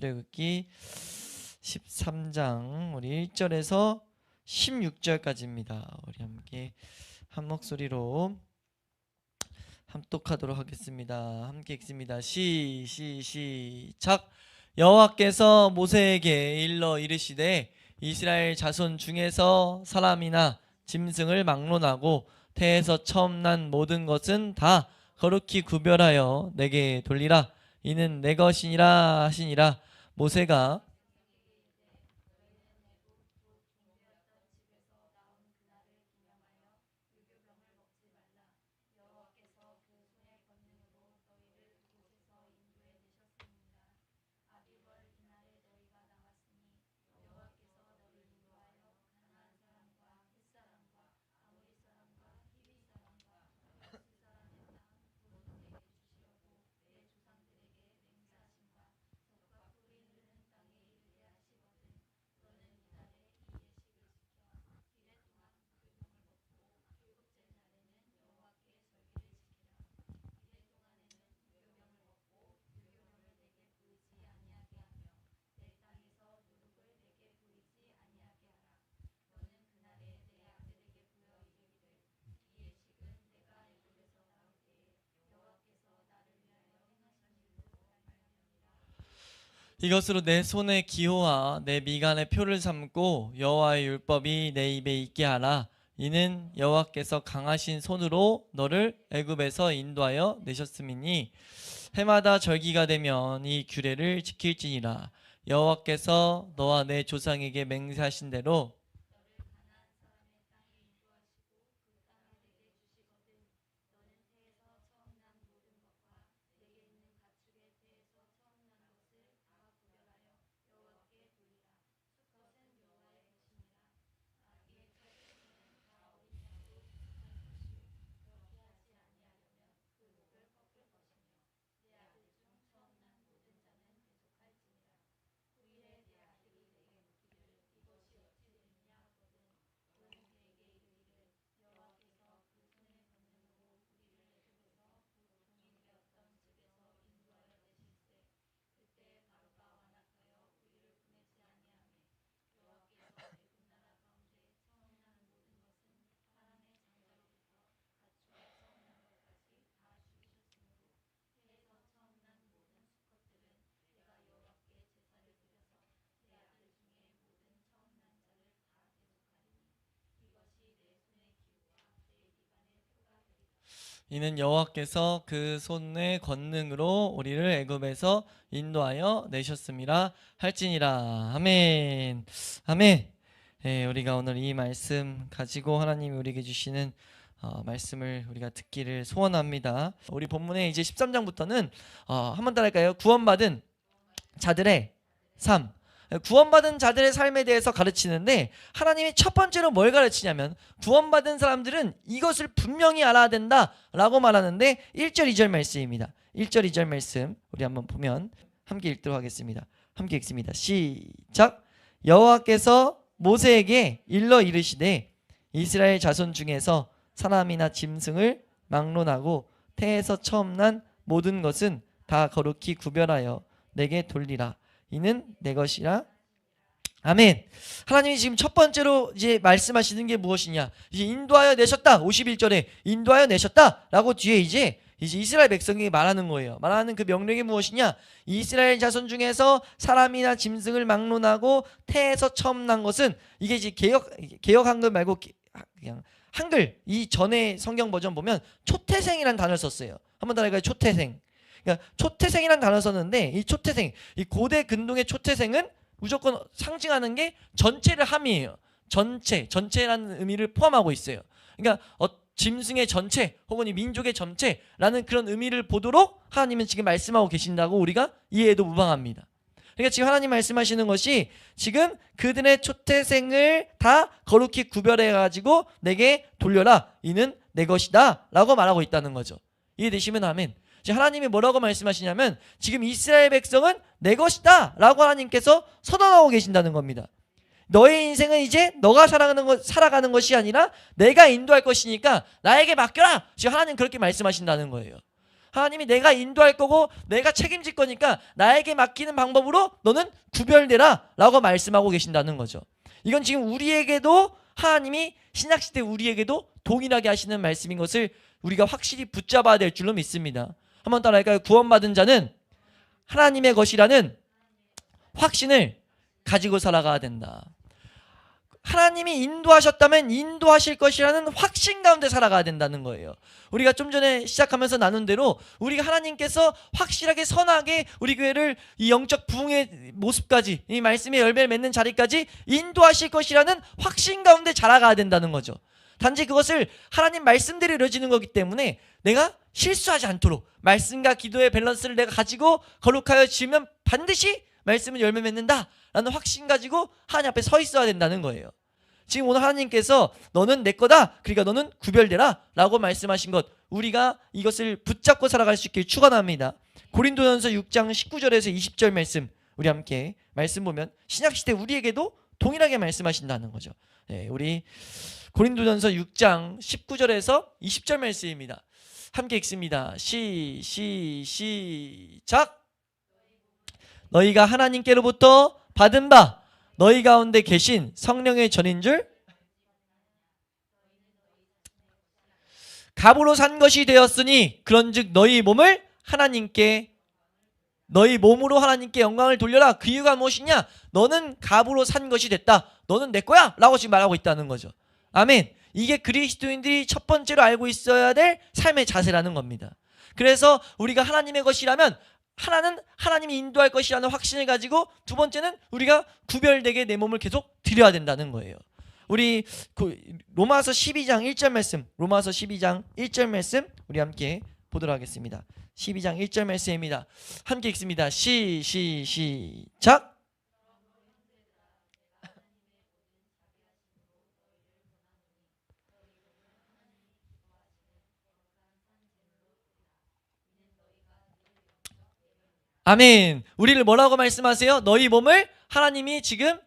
출애굽기 13장 우리 1절에서 16절까지입니다. 우리 함께 한 목소리로 함독하도록 하겠습니다. 함께 읽습니다. 시작. 여호와께서 모세에게 일러 이르시되 이스라엘 자손 중에서 사람이나 짐승을 막론하고 태에서 처음 난 모든 것은 다 거룩히 구별하여 내게 돌리라. 이는 내 것이니라 하시니라. 모세가 이것으로 내 손에 기호와 내 미간에 표를 삼고 여호와의 율법이 내 입에 있게 하라. 이는 여호와께서 강하신 손으로 너를 애굽에서 인도하여 내셨음이니 해마다 절기가 되면 이 규례를 지킬지니라. 여호와께서 너와 내 조상에게 맹세하신 대로 이는 여호와께서 그 손의 권능으로 우리를 애굽에서 인도하여 내셨음이라 할지니라. 아멘. 아멘. 네, 우리가 오늘 이 말씀 가지고 하나님이 우리에게 주시는 말씀을 우리가 듣기를 소원합니다. 우리 본문의 이제 13장부터는 한번 따라할까요? 구원받은 자들의 삶. 구원받은 자들의 삶에 대해서 가르치는데 하나님이 첫 번째로 뭘 가르치냐면 구원받은 사람들은 이것을 분명히 알아야 된다라고 말하는데 1절 2절 말씀입니다. 1절 2절 말씀 우리 한번 보면 함께 읽도록 하겠습니다. 함께 읽습니다. 시작. 여호와께서 모세에게 일러 이르시되 이스라엘 자손 중에서 사람이나 짐승을 막론하고 태에서 처음 난 모든 것은 다 거룩히 구별하여 내게 돌리라. 이는 내 것이라. 아멘. 하나님이 지금 첫 번째로 이제 말씀하시는 게 무엇이냐? 이제 인도하여 내셨다. 51절에 인도하여 내셨다라고 뒤에 이제 이스라엘 백성에게 말하는 거예요. 말하는 그 명령이 무엇이냐? 이스라엘 자손 중에서 사람이나 짐승을 막론하고 태에서 처음 난 것은 이게 이제 개역 한글 말고 그냥 한글 이 전에 성경 버전 보면 초태생이라는 단어를 썼어요. 한번 따라해봐요. 초태생. 그러니까 초태생이라는 단어를 썼는데 이 초태생, 이 고대 근동의 초태생은 무조건 상징하는 게 전체를 함이에요. 전체라는 의미를 포함하고 있어요. 그러니까 짐승의 전체 혹은 이 민족의 전체라는 그런 의미를 보도록 하나님은 지금 말씀하고 계신다고 우리가 이해해도 무방합니다. 그러니까 지금 하나님 말씀하시는 것이 지금 그들의 초태생을 다 거룩히 구별해가지고 내게 돌려라. 이는 내 것이다 라고 말하고 있다는 거죠. 이해되시면 아멘. 하나님이 뭐라고 말씀하시냐면 지금 이스라엘 백성은 내 것이다 라고 하나님께서 선언하고 계신다는 겁니다. 너의 인생은 이제 너가 살아가는 것이 아니라 내가 인도할 것이니까 나에게 맡겨라. 지금 하나님 그렇게 말씀하신다는 거예요. 하나님이 내가 인도할 거고 내가 책임질 거니까 나에게 맡기는 방법으로 너는 구별되라 라고 말씀하고 계신다는 거죠. 이건 지금 우리에게도 하나님이 신약시대 우리에게도 동일하게 하시는 말씀인 것을 우리가 확실히 붙잡아야 될 줄로 믿습니다. 한번 따라할까요? 구원받은 자는 하나님의 것이라는 확신을 가지고 살아가야 된다. 하나님이 인도하셨다면 인도하실 것이라는 확신 가운데 살아가야 된다는 거예요. 우리가 좀 전에 시작하면서 나눈 대로 우리가 하나님께서 확실하게 선하게 우리 교회를 이 영적 부흥의 모습까지, 이 말씀의 열매를 맺는 자리까지 인도하실 것이라는 확신 가운데 자라가야 된다는 거죠. 단지 그것을 하나님 말씀대로 이루어지는 거기 때문에 내가 실수하지 않도록 말씀과 기도의 밸런스를 내가 가지고 거룩하여 지으면 반드시 말씀은 열매 맺는다 라는 확신 가지고 하나님 앞에 서 있어야 된다는 거예요. 지금 오늘 하나님께서 너는 내 거다, 그러니까 너는 구별되라 라고 말씀하신 것, 우리가 이것을 붙잡고 살아갈 수 있길 축원합니다. 고린도전서 6장 19절에서 20절 말씀, 우리 함께 말씀 보면 신약시대 우리에게도 동일하게 말씀하신다는 거죠. 네, 우리 고린도전서 6장 19절에서 20절 말씀입니다. 함께 읽습니다. 시작. 너희가 하나님께로부터 받은 바 너희 가운데 계신 성령의 전인 줄 값으로 산 것이 되었으니 그런즉 너희 몸을 하나님께, 너희 몸으로 하나님께 영광을 돌려라. 그 이유가 무엇이냐? 너는 값으로 산 것이 됐다. 너는 내 거야 라고 지금 말하고 있다는 거죠. 아멘. 이게 그리스도인들이 첫 번째로 알고 있어야 될 삶의 자세라는 겁니다. 그래서 우리가 하나님의 것이라면 하나는 하나님이 인도할 것이라는 확신을 가지고, 두 번째는 우리가 구별되게 내 몸을 계속 드려야 된다는 거예요. 우리 로마서 12장 1절 말씀, 로마서 12장 1절 말씀 우리 함께 보도록 하겠습니다. 12장 1절 말씀입니다. 함께 읽습니다. 시작. 아멘. 우리를 뭐라고 말씀하세요? 너희 몸을 하나님이 지금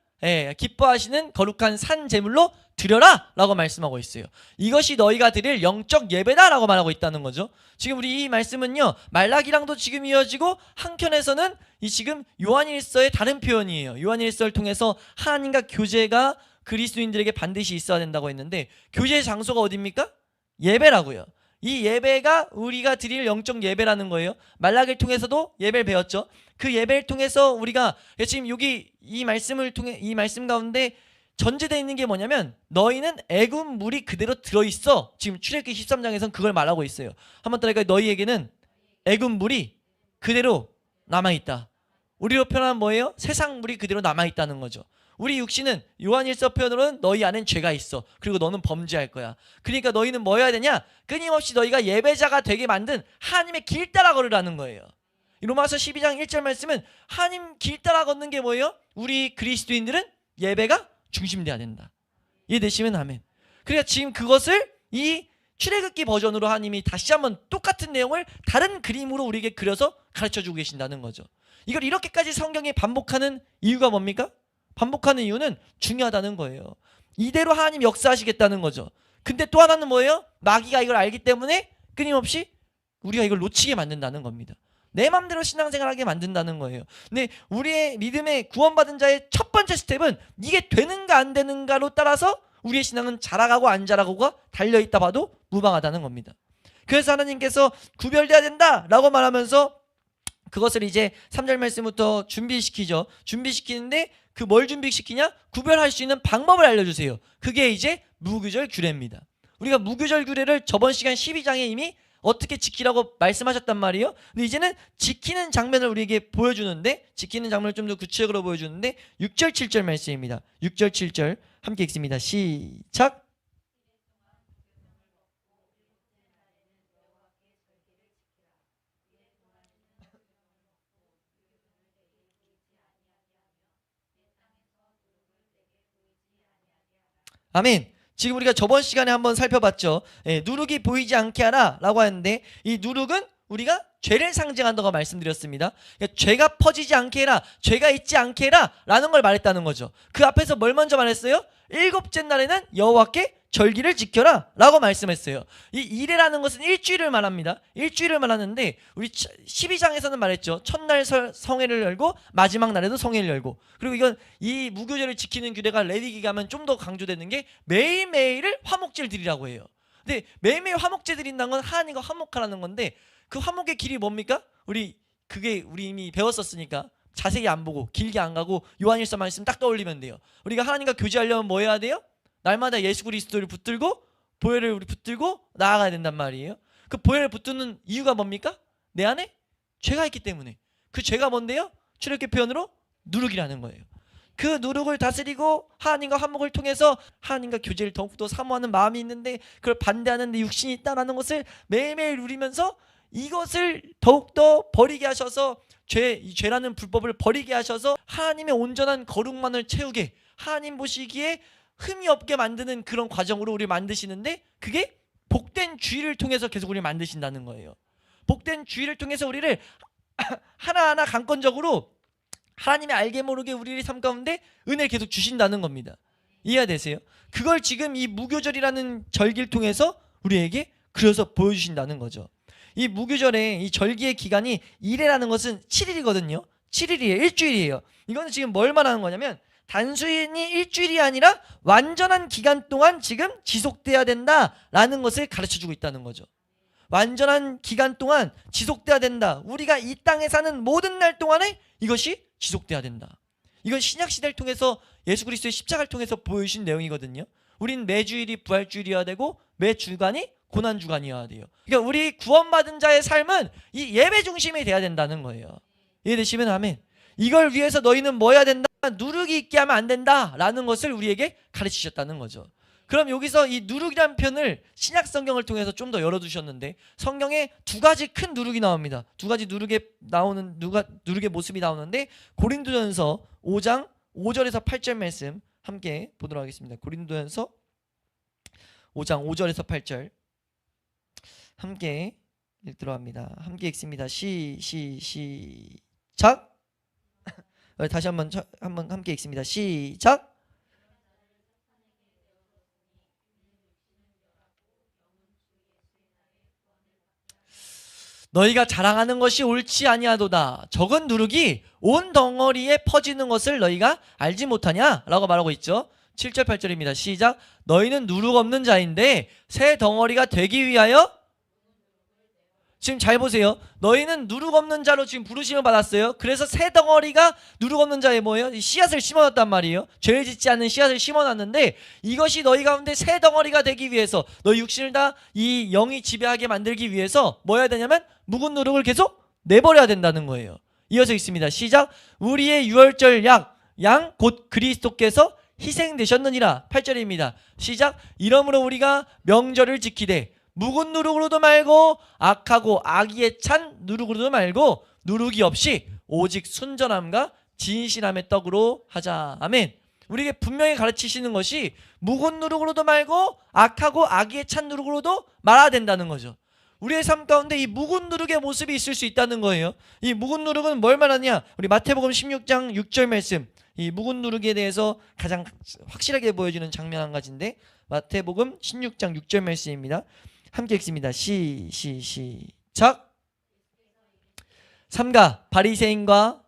기뻐하시는 거룩한 산 제물로 드려라 라고 말씀하고 있어요. 이것이 너희가 드릴 영적 예배다 라고 말하고 있다는 거죠. 지금 우리 이 말씀은요, 말라기랑도 지금 이어지고 한켠에서는 이 지금 요한일서의 다른 표현이에요. 요한일서를 통해서 하나님과 교제가 그리스도인들에게 반드시 있어야 된다고 했는데, 교제의 장소가 어디입니까? 예배라고요. 이 예배가 우리가 드릴 영적 예배라는 거예요. 말라기를 통해서도 예배를 배웠죠. 그 예배를 통해서 우리가 지금 여기 이 말씀을 통해, 이 말씀 가운데 전제되어 있는 게 뭐냐면, 너희는 애굽 물이 그대로 들어있어. 지금 출애굽기 13장에서는 그걸 말하고 있어요. 한번 따라해볼까요? 너희에게는 애굽 물이 그대로 남아있다. 우리로 표현하면 뭐예요? 세상 물이 그대로 남아있다는 거죠. 우리 육신은 요한일서 표현으로는 너희 안엔 죄가 있어. 그리고 너는 범죄할 거야. 그러니까 너희는 뭐 해야 되냐? 끊임없이 너희가 예배자가 되게 만든 하나님의 길 따라 걸으라는 거예요. 로마서 12장 1절 말씀은 하나님 길 따라 걷는 게 뭐예요? 우리 그리스도인들은 예배가 중심돼야 된다. 이해되시면 아멘. 그러니까 지금 그것을 이 출애굽기 버전으로 하나님이 다시 한번 똑같은 내용을 다른 그림으로 우리에게 그려서 가르쳐주고 계신다는 거죠. 이걸 이렇게까지 성경에 반복하는 이유가 뭡니까? 반복하는 이유는 중요하다는 거예요. 이대로 하나님 역사하시겠다는 거죠. 근데 또 하나는 뭐예요? 마귀가 이걸 알기 때문에 끊임없이 우리가 이걸 놓치게 만든다는 겁니다. 내 맘대로 신앙생활하게 만든다는 거예요. 근데 우리의 믿음의 구원받은 자의 첫 번째 스텝은 이게 되는가 안 되는가로 따라서 우리의 신앙은 자라가고 안 자라가고가 달려있다 봐도 무방하다는 겁니다. 그래서 하나님께서 구별돼야 된다라고 말하면서 그것을 이제 3절 말씀부터 준비시키죠. 준비시키는데 그 뭘 준비시키냐? 구별할 수 있는 방법을 알려주세요. 그게 이제 무교절 규례입니다. 우리가 무교절 규례를 저번 시간 12장에 이미 어떻게 지키라고 말씀하셨단 말이에요. 근데 이제는 지키는 장면을 우리에게 보여주는데, 지키는 장면을 좀 더 구체적으로 보여주는데 6절 7절 말씀입니다. 6절 7절 함께 읽습니다. 시작. 아멘. 지금 우리가 저번 시간에 한번 살펴봤죠. 누룩이 보이지 않게 하라 라고 하는데, 이 누룩은 우리가 죄를 상징한다고 말씀드렸습니다. 그러니까 죄가 퍼지지 않게 해라, 죄가 있지 않게 해라 라는 걸 말했다는 거죠. 그 앞에서 뭘 먼저 말했어요? 일곱째 날에는 여호와께 절기를 지켜라 라고 말씀했어요. 이 이레라는 것은 일주일을 말합니다. 일주일을 말하는데 우리 12장에서는 말했죠. 첫날 성회를 열고 마지막 날에도 성회를 열고, 그리고 이건 이 무교절을 지키는 규례가 레위기 가면 좀 더 강조되는 게 매일매일을 화목제를 드리라고 해요. 근데 매일매일 화목제 드린다는 건 하나님과 화목하라는 건데, 그 화목의 길이 뭡니까? 우리 이미 배웠었으니까 자세히 안 보고 길게 안 가고 요한일서 말씀 딱 떠올리면 돼요. 우리가 하나님과 교제하려면 뭐 해야 돼요? 날마다 예수 그리스도를 붙들고 보혈을 우리 붙들고 나아가야 된단 말이에요. 그 보혈을 붙드는 이유가 뭡니까? 내 안에 죄가 있기 때문에. 그 죄가 뭔데요? 출애굽기 표현으로 누룩이라는 거예요. 그 누룩을 다스리고 하나님과 화목을 통해서 하나님과 교제를 더욱더 사모하는 마음이 있는데 그걸 반대하는 내 육신이 있다는 것을 매일매일 누리면서 이것을 더욱더 버리게 하셔서 죄라는 불법을 버리게 하셔서 하나님의 온전한 거룩만을 채우게, 하나님 보시기에 흠이 없게 만드는 그런 과정으로 우리를 만드시는데, 그게 복된 주의를 통해서 계속 우리를 만드신다는 거예요. 복된 주의를 통해서 우리를 하나하나 강권적으로 하나님의 알게 모르게 우리의 삶 가운데 은혜를 계속 주신다는 겁니다. 이해되세요? 그걸 지금 이 무교절이라는 절기를 통해서 우리에게 그려서 보여주신다는 거죠. 이 무교절의 이 절기의 기간이 이레라는 것은 7일이거든요. 7일이에요. 일주일이에요. 이거는 지금 뭘 말하는 거냐면 단순히 일주일이 아니라 완전한 기간 동안 지금 지속돼야 된다라는 것을 가르쳐주고 있다는 거죠. 완전한 기간 동안 지속돼야 된다. 우리가 이 땅에 사는 모든 날 동안에 이것이 지속돼야 된다. 이건 신약시대를 통해서 예수 그리스도의 십자가를 통해서 보여주신 내용이거든요. 우린 매주일이 부활주일이어야 되고 매주간이 고난주간이어야 돼요. 그러니까 우리 구원받은 자의 삶은 이 예배 중심이 돼야 된다는 거예요. 이해되시면 아멘. 이걸 위해서 너희는 뭐 해야 된다? 누룩이 있게 하면 안 된다라는 것을 우리에게 가르치셨다는 거죠. 그럼 여기서 이 누룩이라는 표현을 신약 성경을 통해서 좀 더 열어두셨는데, 성경에 두 가지 큰 누룩이 나옵니다. 두 가지 누룩의 모습이 나오는데, 고린도전서 5장 5절에서 8절 말씀 함께 보도록 하겠습니다. 고린도전서 5장 5절에서 8절 함께 읽도록 합니다. 함께 읽습니다. 시작. 다시 한번 함께 읽습니다. 시작. 너희가 자랑하는 것이 옳지 아니하도다. 적은 누룩이 온 덩어리에 퍼지는 것을 너희가 알지 못하냐? 라고 말하고 있죠. 7절 8절입니다. 시작. 너희는 누룩 없는 자인데 새 덩어리가 되기 위하여, 지금 잘 보세요. 너희는 누룩 없는 자로 지금 부르심을 받았어요. 그래서 새 덩어리가 누룩 없는 자에 뭐예요? 씨앗을 심어놨단 말이에요. 죄를 짓지 않는 씨앗을 심어놨는데, 이것이 너희 가운데 새 덩어리가 되기 위해서, 너희 육신을 다 이 영이 지배하게 만들기 위해서 뭐 해야 되냐면 묵은 누룩을 계속 내버려야 된다는 거예요. 이어서 있습니다. 시작. 우리의 유월절 양 곧 그리스도께서 희생되셨느니라. 8절입니다. 시작. 이러므로 우리가 명절을 지키되 묵은 누룩으로도 말고 악하고 악의에 찬 누룩으로도 말고 누룩이 없이 오직 순전함과 진실함의 떡으로 하자. 아멘. 우리에게 분명히 가르치시는 것이 묵은 누룩으로도 말고 악하고 악의에 찬 누룩으로도 말아야 된다는 거죠. 우리의 삶 가운데 이 묵은 누룩의 모습이 있을 수 있다는 거예요. 이 묵은 누룩은 뭘 말하냐? 우리 마태복음 16장 6절 말씀, 이 묵은 누룩에 대해서 가장 확실하게 보여주는 장면 한 가지인데, 마태복음 16장 6절 말씀입니다. 함께 읽습니다. 시작. 삼가 바리새인과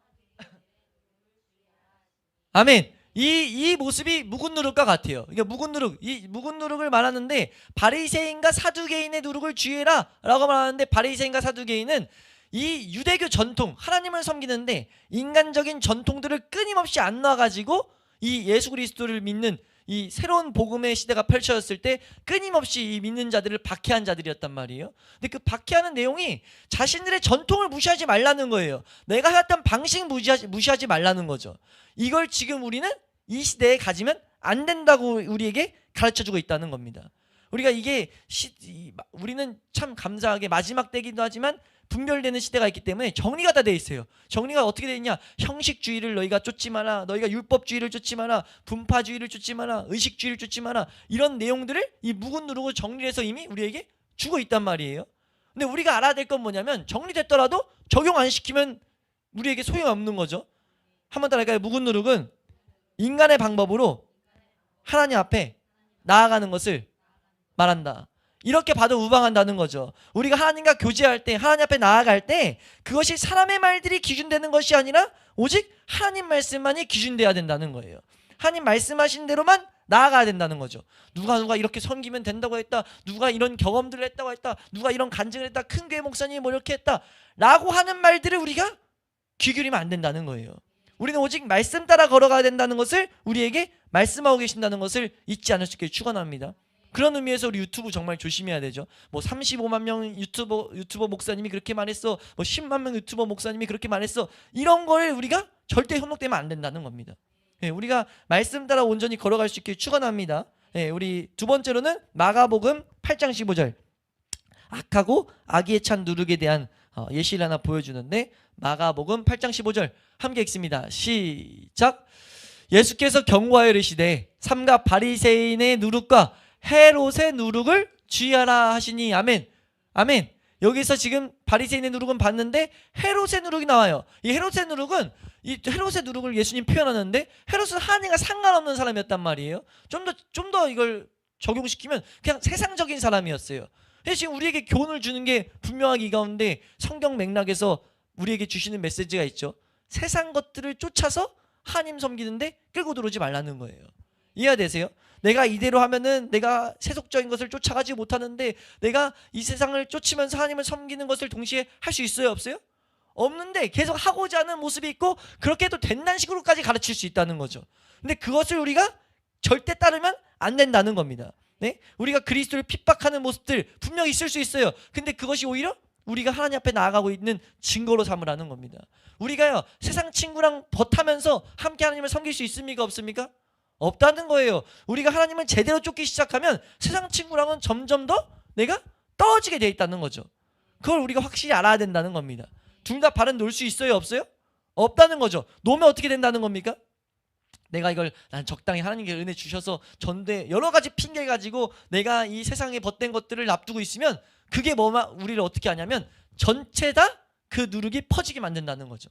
아멘. 이 모습이 묵은 누룩과 같아요. 그러니까 이 묵은 누룩을 말하는데, 바리새인과 사두개인의 누룩을 주의해라 라고 말하는데, 바리새인과 사두개인은 이 유대교 전통, 하나님을 섬기는데 인간적인 전통들을 끊임없이 안 놔가지고 이 예수 그리스도를 믿는 이 새로운 복음의 시대가 펼쳐졌을 때 끊임없이 이 믿는 자들을 박해한 자들이었단 말이에요. 근데 그 박해하는 내용이 자신들의 전통을 무시하지 말라는 거예요. 내가 해왔던 방식 무시하지 말라는 거죠. 이걸 지금 우리는 이 시대에 가지면 안 된다고 우리에게 가르쳐주고 있다는 겁니다. 우리가 우리는 참 감사하게 마지막 때기도 하지만 분별되는 시대가 있기 때문에 정리가 다 돼 있어요. 정리가 어떻게 돼 있냐? 형식주의를 너희가 쫓지 마라. 너희가 율법주의를 쫓지 마라. 분파주의를 쫓지 마라. 의식주의를 쫓지 마라. 이런 내용들을 이 묵은 누룩을 정리해서 이미 우리에게 주고 있단 말이에요. 근데 우리가 알아야 될 건 뭐냐면, 정리됐더라도 적용 안 시키면 우리에게 소용없는 거죠. 한번 따라할까요? 묵은 누룩은 인간의 방법으로 하나님 앞에 나아가는 것을 말한다. 이렇게 봐도 무방한다는 거죠. 우리가 하나님과 교제할 때, 하나님 앞에 나아갈 때 그것이 사람의 말들이 기준되는 것이 아니라 오직 하나님 말씀만이 기준돼야 된다는 거예요. 하나님 말씀하신 대로만 나아가야 된다는 거죠. 누가 이렇게 섬기면 된다고 했다, 누가 이런 경험들을 했다고 했다, 누가 이런 간증을 했다, 큰 교회 목사님이 뭐 이렇게 했다 라고 하는 말들을 우리가 귀 기울이면 안 된다는 거예요. 우리는 오직 말씀 따라 걸어가야 된다는 것을, 우리에게 말씀하고 계신다는 것을 잊지 않을 수 있게 축원합니다. 그런 의미에서 우리 유튜브 정말 조심해야 되죠. 뭐 35만 명 유튜버 목사님이 그렇게 말했어, 뭐 10만 명 유튜버 목사님이 그렇게 말했어, 이런 걸 우리가 절대 현혹되면 안 된다는 겁니다. 예, 우리가 말씀 따라 온전히 걸어갈 수 있게 축원합니다. 예, 우리 두 번째로는 마가복음 8장 15절, 악하고 악의에 찬 누룩에 대한 예시를 하나 보여주는데, 마가복음 8장 15절 함께 읽습니다. 시작. 예수께서 경고하여 이르시되 삼가 바리새인의 누룩과 헤롯의 누룩을 주의하라 하시니. 아멘. 아멘. 여기서 지금 바리새인의 누룩은 봤는데 헤롯의 누룩이 나와요. 이 헤롯의 누룩을 예수님 표현하는데, 헤롯은 하나님과 상관없는 사람이었단 말이에요. 좀 더 이걸 적용시키면 그냥 세상적인 사람이었어요. 근데 지금 우리에게 교훈을 주는 게 분명하게 이 가운데 성경 맥락에서 우리에게 주시는 메시지가 있죠. 세상 것들을 쫓아서 하나님 섬기는데 끌고 들어오지 말라는 거예요. 이해되세요? 내가 이대로 하면은 내가 세속적인 것을 쫓아가지 못하는데, 내가 이 세상을 쫓으면서 하나님을 섬기는 것을 동시에 할 수 있어요, 없어요? 없는데 계속 하고자 하는 모습이 있고, 그렇게 해도 된다는 식으로까지 가르칠 수 있다는 거죠. 근데 그것을 우리가 절대 따르면 안 된다는 겁니다. 네? 우리가 그리스도를 핍박하는 모습들 분명히 있을 수 있어요. 근데 그것이 오히려 우리가 하나님 앞에 나아가고 있는 증거로 삼으라는 겁니다. 우리가요, 세상 친구랑 버타면서 함께 하나님을 섬길 수 있습니까, 없습니까? 없다는 거예요. 우리가 하나님을 제대로 쫓기 시작하면 세상 친구랑은 점점 더 내가 떨어지게 돼 있다는 거죠. 그걸 우리가 확실히 알아야 된다는 겁니다. 둘 다 발은 놓을 수 있어요, 없어요? 없다는 거죠. 놓으면 어떻게 된다는 겁니까? 내가 이걸 난 적당히 하나님께 은혜 주셔서 전대 여러 가지 핑계 가지고 내가 이 세상에 벗된 것들을 납두고 있으면, 그게 우리를 어떻게 하냐면 전체 다 그 누룩이 퍼지게 만든다는 거죠.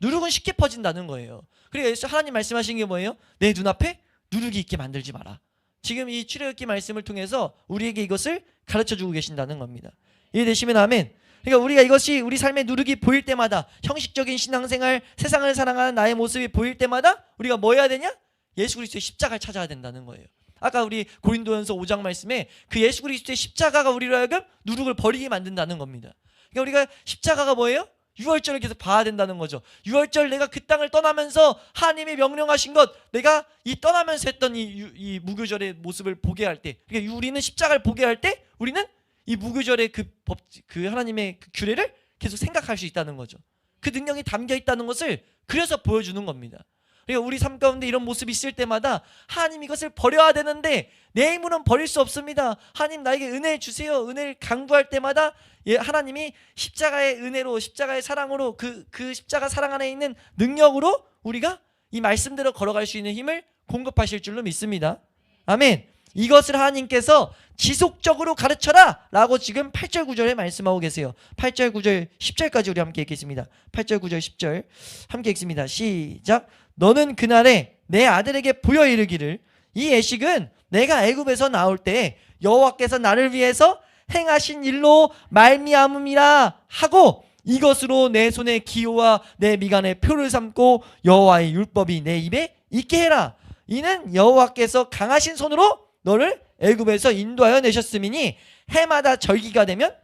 누룩은 쉽게 퍼진다는 거예요. 그래서 하나님 말씀하신 게 뭐예요? 내 눈앞에 누룩이 있게 만들지 마라. 지금 이 출애굽기 말씀을 통해서 우리에게 이것을 가르쳐주고 계신다는 겁니다. 이해되시면 아멘. 그러니까 우리가 이것이 우리 삶의 누룩이 보일 때마다, 형식적인 신앙생활, 세상을 사랑하는 나의 모습이 보일 때마다 우리가 뭐 해야 되냐? 예수 그리스도의 십자가를 찾아야 된다는 거예요. 아까 우리 고린도전서 5장 말씀에 그 예수 그리스도의 십자가가 우리로 하여금 누룩을 버리게 만든다는 겁니다. 그러니까 우리가 십자가가 뭐예요? 유월절을 계속 봐야 된다는 거죠. 유월절 내가 그 땅을 떠나면서 하나님이 명령하신 것, 내가 이 떠나면서 했던 이 무교절의 모습을 보게 할 때, 그러니까 우리는 십자가를 보게 할 때 우리는 이 무교절의 그 하나님의 그 규례를 계속 생각할 수 있다는 거죠. 그 능력이 담겨 있다는 것을 그래서 보여주는 겁니다. 그러니까 우리 삶 가운데 이런 모습이 있을 때마다 하나님 이것을 버려야 되는데 내 힘으로는 버릴 수 없습니다. 하나님 나에게 은혜 주세요. 은혜를 강구할 때마다 하나님이 십자가의 은혜로, 십자가의 사랑으로, 그 십자가 사랑 안에 있는 능력으로 우리가 이 말씀대로 걸어갈 수 있는 힘을 공급하실 줄로 믿습니다. 아멘. 이것을 하나님께서 지속적으로 가르쳐라 라고 지금 8절 9절에 말씀하고 계세요. 8절 9절 10절까지 우리 함께 읽겠습니다. 8절 9절 10절 함께 읽습니다. 시작. 너는 그날에 내 아들에게 보여 이르기를, 이 애식은 내가 애굽에서 나올 때 여호와께서 나를 위해서 행하신 일로 말미암음이라 하고, 이것으로 내 손의 기호와 내 미간에 표를 삼고 여호와의 율법이 내 입에 있게 해라. 이는 여호와께서 강하신 손으로 너를 애굽에서 인도하여 내셨음이니 해마다 절기가 되면.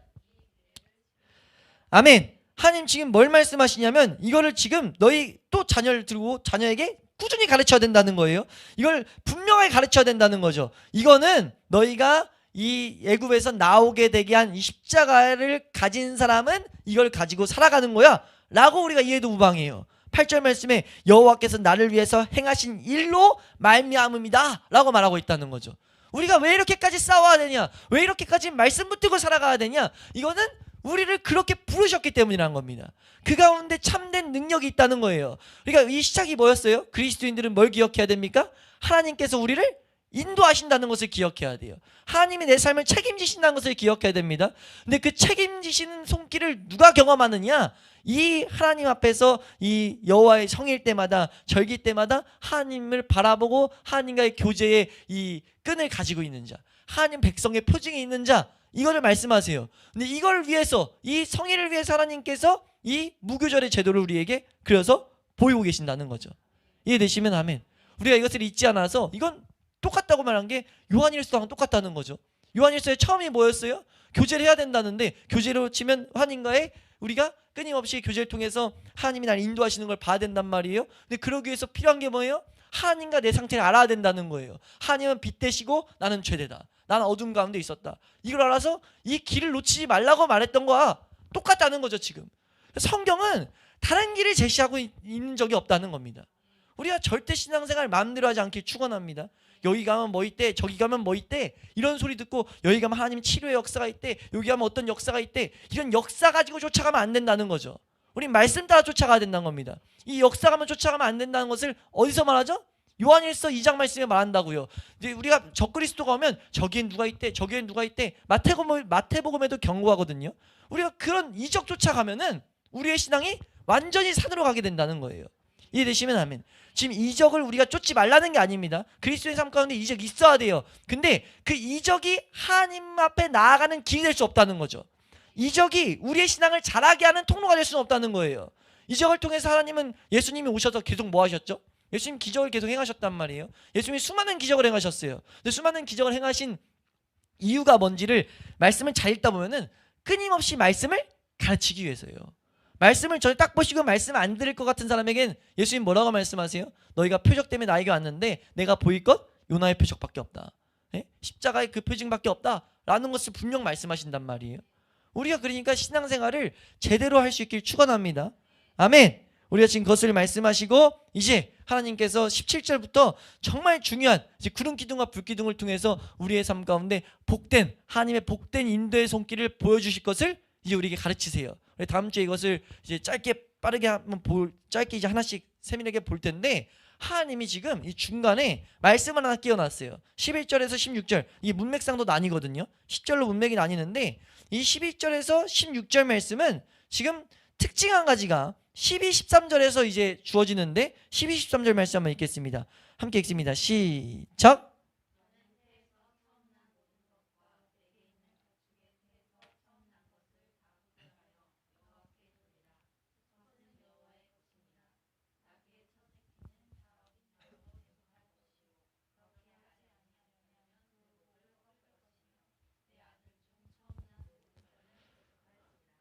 아멘. 하나님 지금 뭘 말씀하시냐면, 이거를 지금 너희 또 자녀를 들고 자녀에게 꾸준히 가르쳐야 된다는 거예요. 이걸 분명하게 가르쳐야 된다는 거죠. 이거는 너희가 이 애굽에서 나오게 되게 한 이 십자가를 가진 사람은 이걸 가지고 살아가는 거야 라고 우리가 이해도 무방해요. 8절 말씀에 여호와께서 나를 위해서 행하신 일로 말미암음이다 라고 말하고 있다는 거죠. 우리가 왜 이렇게까지 싸워야 되냐, 왜 이렇게까지 말씀 붙들고 살아가야 되냐, 이거는 우리를 그렇게 부르셨기 때문이라는 겁니다. 그 가운데 참된 능력이 있다는 거예요. 그러니까 이 시작이 뭐였어요? 그리스도인들은 뭘 기억해야 됩니까? 하나님께서 우리를 인도하신다는 것을 기억해야 돼요. 하나님이 내 삶을 책임지신다는 것을 기억해야 됩니다. 근데 그 책임지시는 손길을 누가 경험하느냐? 이 하나님 앞에서 이 여호와의 성일 때마다, 절기 때마다 하나님을 바라보고 하나님과의 교제의 이 끈을 가지고 있는 자, 하나님 백성의 표징이 있는 자, 이거를 말씀하세요. 근데 이걸 위해서, 이 성의를 위해서 하나님께서 이 무교절의 제도를 우리에게 그려서 보이고 계신다는 거죠. 이해되시면 아멘. 우리가 이것을 잊지 않아서, 이건 똑같다고 말한 게 요한일서랑 똑같다는 거죠. 요한일서의 처음이 뭐였어요? 교제를 해야 된다는데, 교제로 치면 하나님과의, 우리가 끊임없이 교제를 통해서 하나님이 나를 인도하시는 걸 봐야 된단 말이에요. 근데 그러기 위해서 필요한 게 뭐예요? 하나님과 내 상태를 알아야 된다는 거예요. 하나님은 빛 되시고 나는 죄되다. 나는 어둠 가운데 있었다. 이걸 알아서 이 길을 놓치지 말라고 말했던 거와 똑같다는 거죠. 지금 성경은 다른 길을 제시하고 있는 적이 없다는 겁니다. 우리가 절대 신앙생활 마음대로 하지 않길 축원합니다. 여기 가면 뭐 있대, 저기 가면 뭐 있대, 이런 소리 듣고 여기 가면 하나님 치료의 역사가 있대, 여기 가면 어떤 역사가 있대, 이런 역사 가지고 쫓아가면 안 된다는 거죠. 우린 말씀 따라 쫓아가야 된다는 겁니다. 이 역사가면 쫓아가면 안 된다는 것을 어디서 말하죠? 요한일서 2장 말씀에 말한다고요. 이제 우리가 적그리스도가 오면 저기엔 누가 있대, 저기엔 누가 있대, 마태복음에도 경고하거든요. 우리가 그런 이적 쫓아가면은 우리의 신앙이 완전히 산으로 가게 된다는 거예요. 이해되시면 아멘. 지금 이적을 우리가 쫓지 말라는 게 아닙니다. 그리스도의 삶 가운데 이적이 있어야 돼요. 근데 그 이적이 하나님 앞에 나아가는 길이 될 수 없다는 거죠. 이적이 우리의 신앙을 자라게 하는 통로가 될 수는 없다는 거예요. 이적을 통해서 하나님은, 예수님이 오셔서 계속 뭐 하셨죠? 예수님 기적을 계속 행하셨단 말이에요. 예수님이 수많은 기적을 행하셨어요. 근데 수많은 기적을 행하신 이유가 뭔지를 말씀을 잘 읽다 보면은 끊임없이 말씀을 가르치기 위해서예요. 말씀을 저를 딱 보시고 말씀 안 들을 것 같은 사람에겐 예수님 뭐라고 말씀하세요? 너희가 표적 때문에 나에게 왔는데 내가 보일 것 요나의 표적밖에 없다. 예? 십자가의 그 표징밖에 없다 라는 것을 분명 말씀하신단 말이에요. 우리가 그러니까 신앙생활을 제대로 할 수 있길 축원합니다. 아멘. 우리가 지금 그것을 말씀하시고 이제 하나님께서 17절부터 정말 중요한 이제 구름 기둥과 불 기둥을 통해서 우리의 삶 가운데 복된 하나님의 복된 인도의 손길을 보여주실 것을 이제 우리에게 가르치세요. 다음 주에 이것을 이제 짧게 빠르게 한번 짧게 이제 하나씩 세밀하게 볼 텐데, 하나님이 지금 이 중간에 말씀을 하나 끼워놨어요. 11절에서 16절, 이 문맥상도 나뉘거든요. 10절로 문맥이 나뉘는데 이 11절에서 16절 말씀은 지금 특징 한 가지가 12, 13절에서 이제 주어지는데, 12, 13절 말씀 한번 읽겠습니다. 함께 읽습니다. 시작.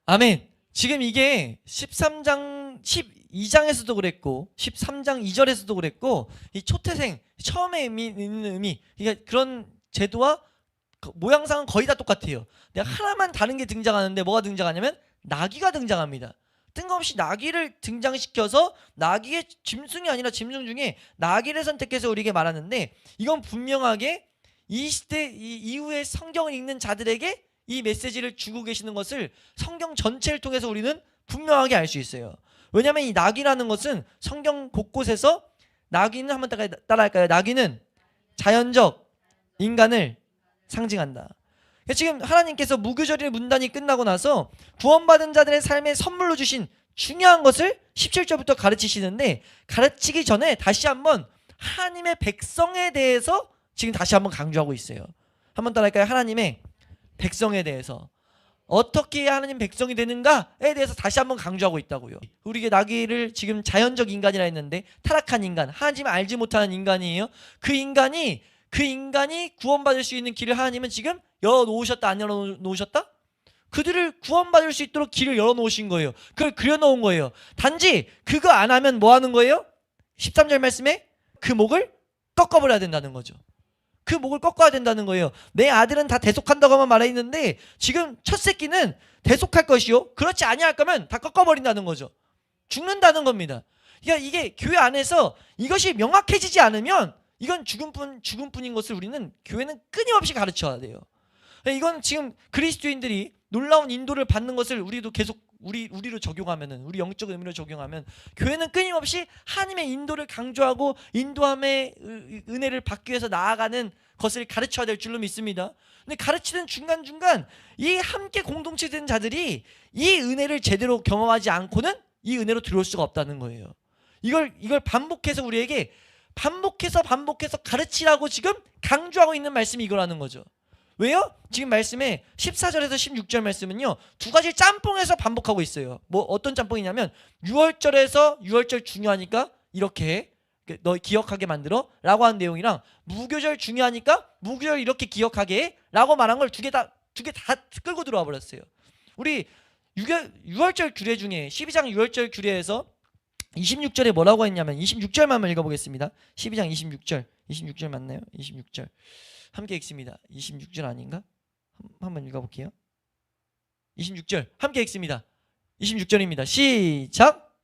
아멘. 지금 이게 13장 12장에서도 그랬고 13장 2절에서도 그랬고, 이 초태생 처음에 있는 의미, 그러니까 그런 제도와 모양상은 거의 다 똑같아요. 내가 하나만 다른 게 등장하는데 뭐가 등장하냐면 나귀가 등장합니다. 뜬금없이 나귀를 등장시켜서 나귀의 짐승이 아니라 짐승 중에 나귀를 선택해서 우리에게 말하는데, 이건 분명하게 이 시대 이후에 성경을 읽는 자들에게 이 메시지를 주고 계시는 것을 성경 전체를 통해서 우리는 분명하게 알 수 있어요. 왜냐하면 이 나귀라는 것은 성경 곳곳에서, 나귀는 한번 따라할까요? 나귀는 자연적 인간을 상징한다. 지금 하나님께서 무교절의 문단이 끝나고 나서 구원받은 자들의 삶에 선물로 주신 중요한 것을 17절부터 가르치시는데, 가르치기 전에 다시 한번 하나님의 백성에 대해서 지금 다시 한번 강조하고 있어요. 한번 따라할까요? 하나님의 백성에 대해서 어떻게 하나님 백성이 되는가에 대해서 다시 한번 강조하고 있다고요. 우리에게 나귀를 지금 자연적 인간이라 했는데, 타락한 인간, 하나님을 알지 못하는 인간이에요. 그 인간이 구원받을 수 있는 길을 하나님은 지금 열어놓으셨다, 안 열어놓으셨다? 그들을 구원받을 수 있도록 길을 열어놓으신 거예요. 그걸 그려놓은 거예요. 단지 그거 안 하면 뭐 하는 거예요? 13절 말씀에 그 목을 꺾어버려야 된다는 거죠. 그 목을 꺾어야 된다는 거예요. 내 아들은 다 대속한다고만 말해있는데 지금 첫 새끼는 대속할 것이요, 그렇지 아니할 거면 다 꺾어버린다는 거죠. 죽는다는 겁니다. 그러니까 이게 교회 안에서 이것이 명확해지지 않으면 이건 죽음뿐인 것을 우리는 교회는 끊임없이 가르쳐야 돼요. 이건 지금 그리스도인들이 놀라운 인도를 받는 것을 우리도 계속 우리로 적용하면은, 우리 영적 의미로 적용하면 교회는 끊임없이 하나님의 인도를 강조하고 인도함의 은혜를 받기 위해서 나아가는 것을 가르쳐야 될 줄로 믿습니다. 근데 가르치는 중간중간 이 함께 공동체 된 자들이 이 은혜를 제대로 경험하지 않고는 이 은혜로 들어올 수가 없다는 거예요. 이걸 반복해서 우리에게 반복해서 가르치라고 지금 강조하고 있는 말씀이 이거라는 거죠. 왜요? 지금 말씀에 14절에서 16절 말씀은요, 두 가지 짬뽕에서 반복하고 있어요. 뭐 어떤 짬뽕이냐면 6월절에서 6월절 중요하니까 이렇게 너 기억하게 만들어 라고 한 내용이랑, 무교절 중요하니까 무교절 이렇게 기억하게 라고 말한 걸 두 개 다 끌고 들어와 버렸어요. 우리 6월절 규례 중에 12장 6월절 규례에서 26절에 뭐라고 했냐면, 26절만 한번 읽어보겠습니다. 12장 26절 맞나요? 26절 함께 읽습니다. 26절 아닌가? 한번 읽어볼게요. 26절 함께 읽습니다. 26절입니다. 시작.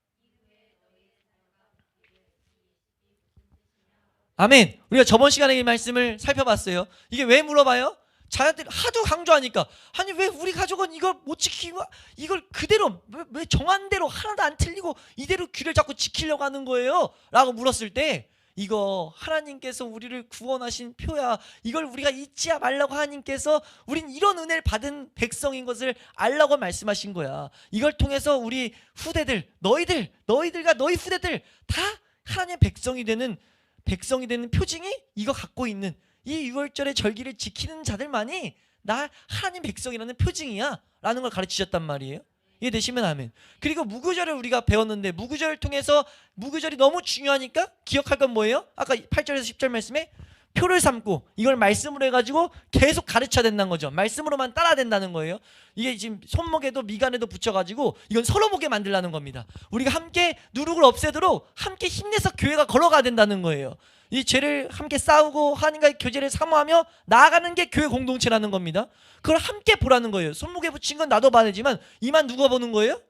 아멘. 우리가 저번 시간에 이 말씀을 살펴봤어요. 이게 왜 물어봐요? 자녀들이 하도 강조하니까, 아니 왜 우리 가족은 이걸 못 지키고 이걸 그대로 왜 정한 대로 하나도 안 틀리고 이대로 규례를 자꾸 지키려고 하는 거예요? 라고 물었을 때, 이거 하나님께서 우리를 구원하신 표야, 이걸 우리가 잊지 말라고 하나님께서 우린 이런 은혜를 받은 백성인 것을 알라고 말씀하신 거야. 이걸 통해서 우리 후대들, 너희들과 너희 후대들 다 하나님의 백성이 되는 표징이 이거 갖고 있는 이 6월절의 절기를 지키는 자들만이 나 하나님 백성이라는 표징이야 라는 걸 가르치셨단 말이에요. 이해되시면 아멘. 그리고 무교절을 우리가 배웠는데, 무교절을 통해서, 무교절이 너무 중요하니까 기억할 건 뭐예요? 아까 8절에서 10절 말씀에 표를 삼고 이걸 말씀으로 해가지고 계속 가르쳐야 된다는 거죠. 말씀으로만 따라야 된다는 거예요. 이게 지금 손목에도 미간에도 붙여가지고 이건 서로 보게 만들라는 겁니다. 우리가 함께 누룩을 없애도록 함께 힘내서 교회가 걸어가야 된다는 거예요. 이 죄를 함께 싸우고 하나님과의 교제를 사모하며 나아가는 게 교회 공동체라는 겁니다. 그걸 함께 보라는 거예요. 손목에 붙인 건 나도 봐야 되지만 이만 누가 보는 거예요?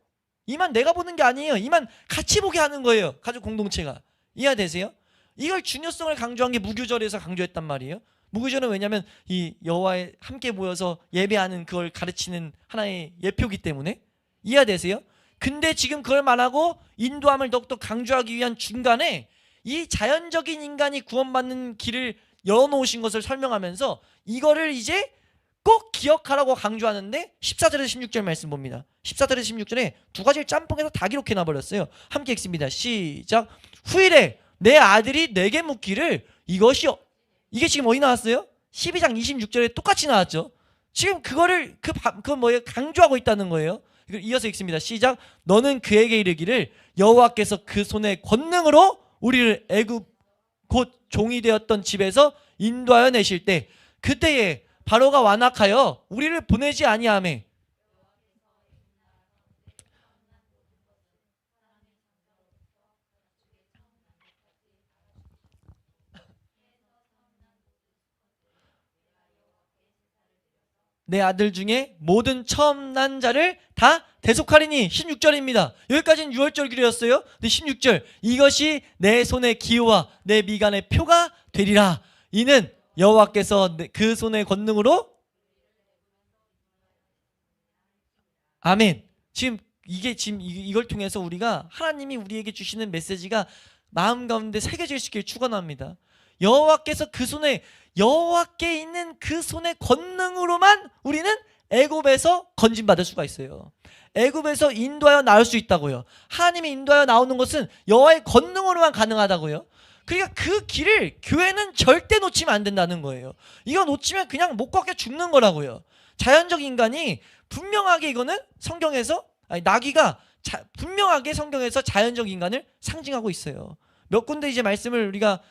이만 내가 보는 게 아니에요. 이만 같이 보게 하는 거예요. 가족 공동체가. 이해되세요? 이걸 중요성을 강조한 게 무교절에서 강조했단 말이에요. 무교절은 왜냐하면 이 여호와에 함께 모여서 예배하는 그걸 가르치는 하나의 예표기 때문에. 이해되세요? 근데 지금 그걸 말하고 인도함을 더욱더 강조하기 위한 중간에 이 자연적인 인간이 구원받는 길을 열어놓으신 것을 설명하면서 이거를 이제 꼭 기억하라고 강조하는데, 14절에서 16절 말씀 봅니다. 14절에서 16절에 두 가지를 짬뽕해서 다 기록해놔버렸어요. 함께 읽습니다. 시작. 후일에 내 아들이 내게 묻기를 이게 지금 어디 나왔어요? 12장 26절에 똑같이 나왔죠. 지금 그거를 강조하고 있다는 거예요. 이어서 읽습니다. 시작. 너는 그에게 이르기를 여호와께서 그 손의 권능으로 우리를 애굽 곧 종이 되었던 집에서 인도하여 내실 때, 그때에 바로가 완악하여 우리를 보내지 아니하매 내 아들 중에 모든 처음 난 자를 다 대속하리니. 16절입니다. 여기까지는 6월절 규례였어요. 근데 16절, 이것이 내 손의 기호와 내 미간의 표가 되리라. 이는 여호와께서 그 손의 권능으로. 아멘. 지금 이걸 통해서 우리가 하나님이 우리에게 주시는 메시지가 마음 가운데 새겨질 수 있기를 축원합니다. 여호와께서 여호와께 있는 그 손의 권능으로만 우리는 애굽에서 건진받을 수가 있어요. 애굽에서 인도하여 나올 수 있다고요. 하나님이 인도하여 나오는 것은 여호와의 권능으로만 가능하다고요. 그러니까 그 길을 교회는 절대 놓치면 안 된다는 거예요. 이거 놓치면 그냥 못 걷게 죽는 거라고요. 자연적 인간이 분명하게, 이거는 성경에서 나귀가 분명하게 성경에서 자연적 인간을 상징하고 있어요. 몇 군데 이제 말씀을 우리가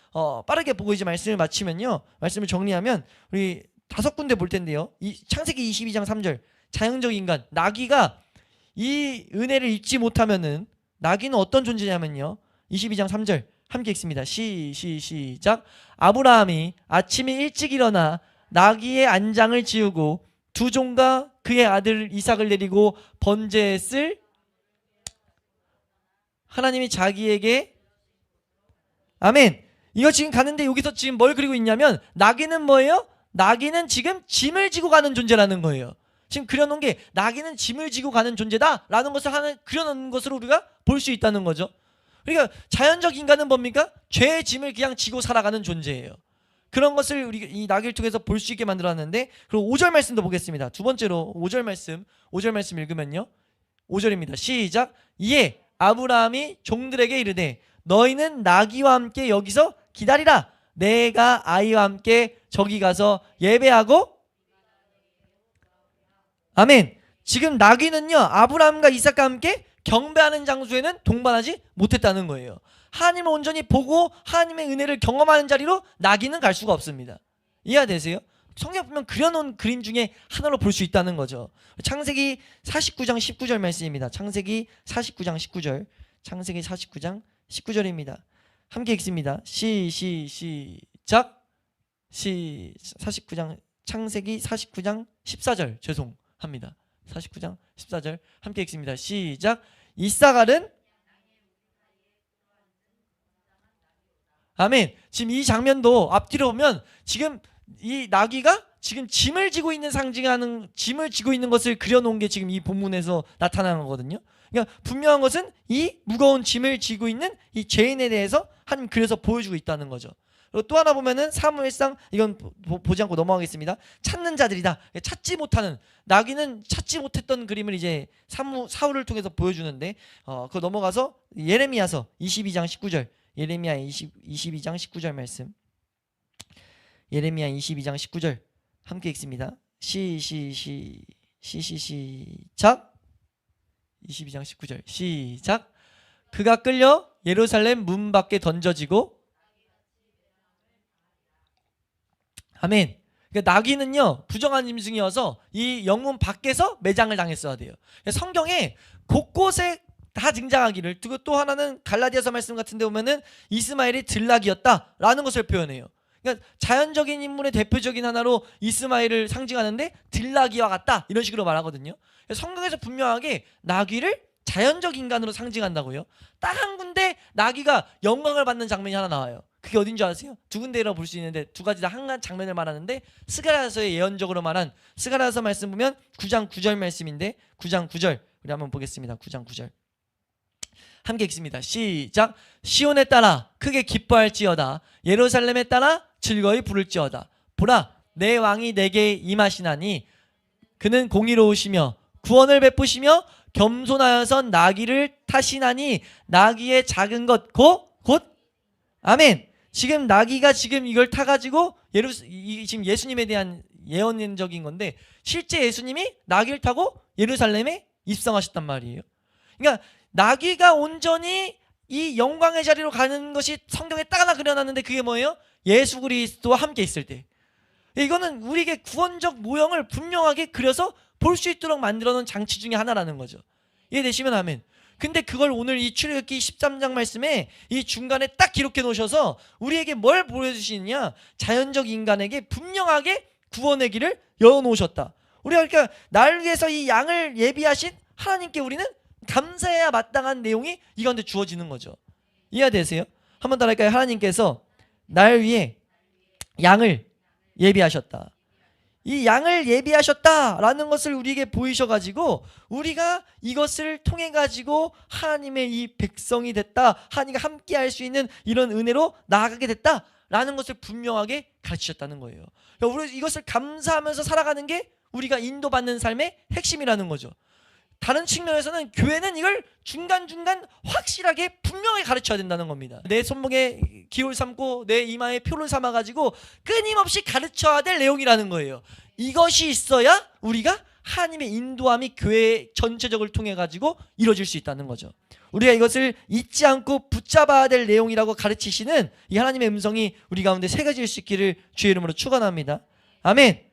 빠르게 보고 이제 말씀을 마치면요, 말씀을 정리하면 우리 5군데 볼 텐데요. 창세기 22장 3절, 자연적 인간 나귀가 이 은혜를 잊지 못하면은, 나귀는 어떤 존재냐면요, 22장 3절 함께 읽습니다. 시작. 아브라함이 아침에 일찍 일어나 나귀의 안장을 지우고 두 종과 그의 아들 이삭을 내리고 번제했을. 하나님이 자기에게, 아멘. 이거 지금 가는데 여기서 지금 뭘 그리고 있냐면, 나귀는 뭐예요? 나귀는 지금 짐을 지고 가는 존재라는 거예요. 지금 그려놓은 게 나귀는 짐을 지고 가는 존재다라는 것을 그려놓은 것으로 우리가 볼 수 있다는 거죠. 그러니까 자연적 인간은 뭡니까? 죄의 짐을 그냥 지고 살아가는 존재예요. 그런 것을 우리 이 나귀를 통해서 볼 수 있게 만들어놨는데, 그리고 5절 말씀도 보겠습니다. 두 번째로 5절 말씀 읽으면요, 5절입니다. 시작. 이에 아브라함이 종들에게 이르되 너희는 나귀와 함께 여기서 기다리라. 내가 아이와 함께 저기 가서 예배하고. 아멘. 지금 나귀는요, 아브라함과 이삭과 함께 경배하는 장소에는 동반하지 못했다는 거예요. 하나님을 온전히 보고 하나님의 은혜를 경험하는 자리로 나귀는 갈 수가 없습니다. 이해되세요? 성경 보면 그려놓은 그림 중에 하나로 볼 수 있다는 거죠. 창세기 49장 19절 말씀입니다. 창세기 49장 19절. 창세기 49장 19절입니다. 함께 읽습니다. 시작. 49장 창세기 49장 14절 죄송합니다. 49장 14절 함께 읽습니다. 시작. 이사갈은 아멘. 지금 이 장면도 앞뒤로 보면 지금 이 나귀가 지금 짐을 지고 있는 상징하는 짐을 지고 있는 것을 그려놓은 게 지금 이 본문에서 나타나는 거거든요. 그러니까 분명한 것은 이 무거운 짐을 지고 있는 이 죄인에 대해서 하나님 그래서 보여주고 있다는 거죠. 그리고 또 하나 보면은 사무엘상 이건 보지 않고 넘어가겠습니다. 찾는 자들이다. 찾지 못하는 나귀는 찾지 못했던 그림을 이제 사울을 통해서 보여주는데 그거 넘어가서 예레미야서 22장 19절 예레미야 22장 19절 말씀 예레미야 22장 19절 함께 읽습니다. 시작 22장 19절 시작. 그가 끌려 예루살렘 문 밖에 던져지고 아멘. 그러니까 나귀는요 부정한 짐승이어서 이 영문 밖에서 매장을 당했어야 돼요. 성경에 곳곳에 다 등장하기를. 또 하나는 갈라디아서 말씀 같은 데 보면은 이스마엘이 들나귀였다라는 것을 표현해요. 그러니까 자연적인 인물의 대표적인 하나로 이스마엘을 상징하는데 들나귀와 같다 이런 식으로 말하거든요. 성경에서 분명하게 나귀를 자연적 인간으로 상징한다고요. 딱 한 군데 나귀가 영광을 받는 장면이 하나 나와요. 그게 어딘 줄 아세요? 두 군데라고 볼 수 있는데 두 가지 다 한 장면을 말하는데 스가랴서의 예언적으로 말한 스가랴서 말씀 보면 9장 9절 말씀인데 9장 9절 우리 한번 보겠습니다. 9장 9절 함께 읽습니다. 시작. 시온에 따라 크게 기뻐할지어다. 예루살렘에 따라 즐거이 부를지어다. 보라 내 왕이 내게 임하시나니 그는 공의로우시며 구원을 베푸시며 겸손하여서 나귀를 타시나니 나귀의 작은 것 곧 아멘. 지금 나귀가 지금 이걸 타가지고 지금 예수님에 대한 예언적인 건데 실제 예수님이 나귀를 타고 예루살렘에 입성하셨단 말이에요. 그러니까 나귀가 온전히 이 영광의 자리로 가는 것이 성경에 딱 하나 그려놨는데 그게 뭐예요? 예수 그리스도와 함께 있을 때. 이거는 우리에게 구원적 모형을 분명하게 그려서 볼 수 있도록 만들어 놓은 장치 중에 하나라는 거죠. 이해되시면 아멘. 근데 그걸 오늘 이 출애굽기 13장 말씀에 이 중간에 딱 기록해 놓으셔서 우리에게 뭘 보여주시느냐, 자연적 인간에게 분명하게 구원의 길을 열어놓으셨다. 우리가 그러니까 날 위해서 이 양을 예비하신 하나님께 우리는 감사해야 마땅한 내용이 이 가운데 주어지는 거죠. 이해되세요? 한번 더 할까요? 하나님께서 날 위해 양을 예비하셨다. 이 양을 예비하셨다라는 것을 우리에게 보이셔가지고 우리가 이것을 통해 가지고 하나님의 이 백성이 됐다, 하나님과 함께 할 수 있는 이런 은혜로 나아가게 됐다라는 것을 분명하게 가르치셨다는 거예요. 그러니까 우리 이것을 감사하면서 살아가는 게 우리가 인도받는 삶의 핵심이라는 거죠. 다른 측면에서는 교회는 이걸 중간중간 확실하게 분명히 가르쳐야 된다는 겁니다. 내 손목에 기울 삼고 내 이마에 표를 삼아가지고 끊임없이 가르쳐야 될 내용이라는 거예요. 이것이 있어야 우리가 하나님의 인도함이 교회 전체적을 통해 가지고 이루어질 수 있다는 거죠. 우리가 이것을 잊지 않고 붙잡아야 될 내용이라고 가르치시는 이 하나님의 음성이 우리 가운데 새겨질 수 있기를 주의 이름으로 축원합니다. 아멘.